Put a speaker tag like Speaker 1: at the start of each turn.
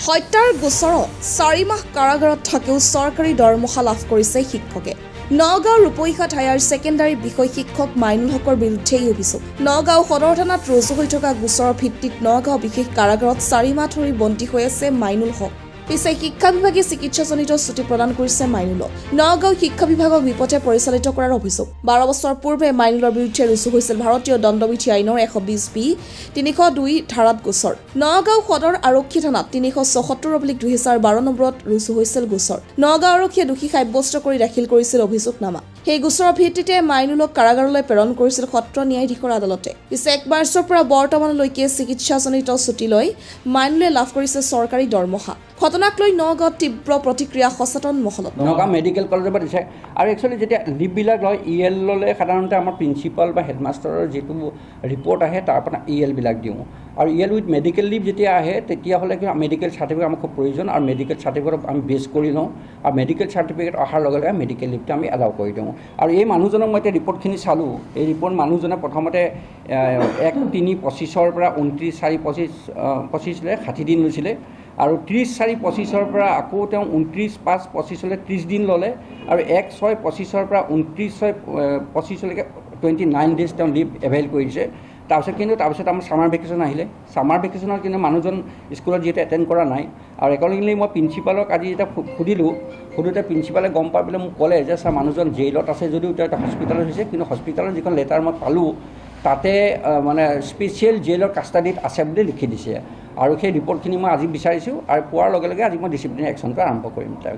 Speaker 1: হত্যাৰ গোচৰত 4 মাহ কাৰাগাৰত থাকিও চৰকাৰী দৰমহা লাভ কৰিছে শিক্ষকে। নগাঁও ৰূপৈঘাট হায়াৰ ছেকেণ্ডাৰী বিষয় শিক্ষক মাইনুল হকৰ বিৰুদ্ধে এই অভিযোগ। নগাঁও সদৰ থানাত ৰুজু হৈ থকা গোচৰৰ ভিত্তিত নগাঁও বিশেষ কাৰাগাৰত 4 মাহ ধৰি বন্দী হৈ আছে মাইনুল হক। পিছে শিক্ষা বিভাগে চিকিৎসাজনিত ছুটি প্ৰদান কৰিছে মাইনুলক। নগাঁও শিক্ষা বিভাগক বিপথে পৰিচালিত কৰাৰ অভিযোগ। 12 বছৰ পূৰ্বে মাইনুলৰ বিৰুদ্ধে ৰুজু হৈছিল ভাৰতীয় দণ্ডবিধি আইনৰ 120B 302 ধাৰাত গোচৰ। নগাঁও সদৰ আৰক্ষী থানাত 374/2012 নম্বৰত ৰুজু হৈছিল গোচৰ। নগাঁও আৰক্ষীয়ে দোষী সাব্যস্ত কৰি দাখিল কৰিছিল অভিযোগনামা। সেই গোচৰৰ ভিত্তিতে মাইনুলক কাৰাগাৰলৈ প্ৰেৰণ কৰিছিল সত্ৰ ন্যায়াধীশৰ আদালতে। পিছে 1 মাৰ্চৰ পৰা বৰ্তমানলৈকে চিকিৎসাজনিত ছুটি লৈ মাইনুলে লাভ কৰিছে চৰকাৰী দৰমহা। ঘটনাক লৈ নগাঁৱত তীব্ৰ প্ৰতিক্ৰিয়া সচেতন মহলত।
Speaker 2: নগাঁও মেডিকেল কলেজৰ পৰা দিছে আৰু একচুৱেলি যেতিয়া লিভবিলাক লয় EL ল'লে সাধাৰণতে আমাৰ প্ৰিন্সিপাল বা হেডমাষ্টাৰৰ যিটো ৰিপৰ্ট আহে তাৰ পৰা EL বিলাক দিওঁ আৰু EL উইথ মেডিকেল লিভ যেতিয়া আহে তেতিয়াহ'লে কি মেডিকেল চাৰ্টিফিকেট আমাৰ খুব প্ৰয়োজন আৰু মেডিকেল চাৰ্টিফিকেট আমি বেছ কৰি লওঁ আৰু মেডিকেল চাৰ্টিফিকেট অহাৰ লগে লগে মেডিকেল লিভটো আমি এলাউ কৰি দিওঁ। আৰু এই মানুহজনক মই এতিয়া ৰিপৰ্টখিনি চালোঁ। এই ৰিপৰ্ট মানুহজনে প্ৰথমতে 1/3/25 পৰা 29/4/25 60 দিন লৈছিলে আৰু 30/4/25 পৰা আকৌ তেওঁ 29/5/25 30 দিন ল'লে আৰু 1/6/25 পৰা 29/6/25 29 ডেজ তেওঁ লিভ এভেইল কৰিছে। তাৰপিছত আমাৰ ছামাৰ ভেকেশ্যন আহিলে। ছামাৰ ভেকেশ্যনত কিন্তু মানুহজন স্কুলত যিহেতু এটেণ্ড কৰা নাই আৰু একৰ্ডিংলি মই প্ৰিন্সিপালক আজি যেতিয়া সুধোতে প্ৰিন্সিপালে গম পাই পেলাই মোক ক'লে যে ছাৰ মানুহজন জেইলত আছে যদিও এতিয়া হস্পিটেলত হৈছে, কিন্তু হস্পিটেলৰ যিখন লেটাৰ মই পালোঁ তাতে মানে স্পেচিয়েল জেইলৰ কাষ্টাডিত আছে বুলি লিখি দিছে আৰু সেই ৰিপৰ্টখিনি মই আজি বিচাৰিছোঁ আৰু পোৱাৰ লগে লগে আজি মই ডিচিপ্লিনাৰী একশ্যনটো আৰম্ভ কৰিম তাৰ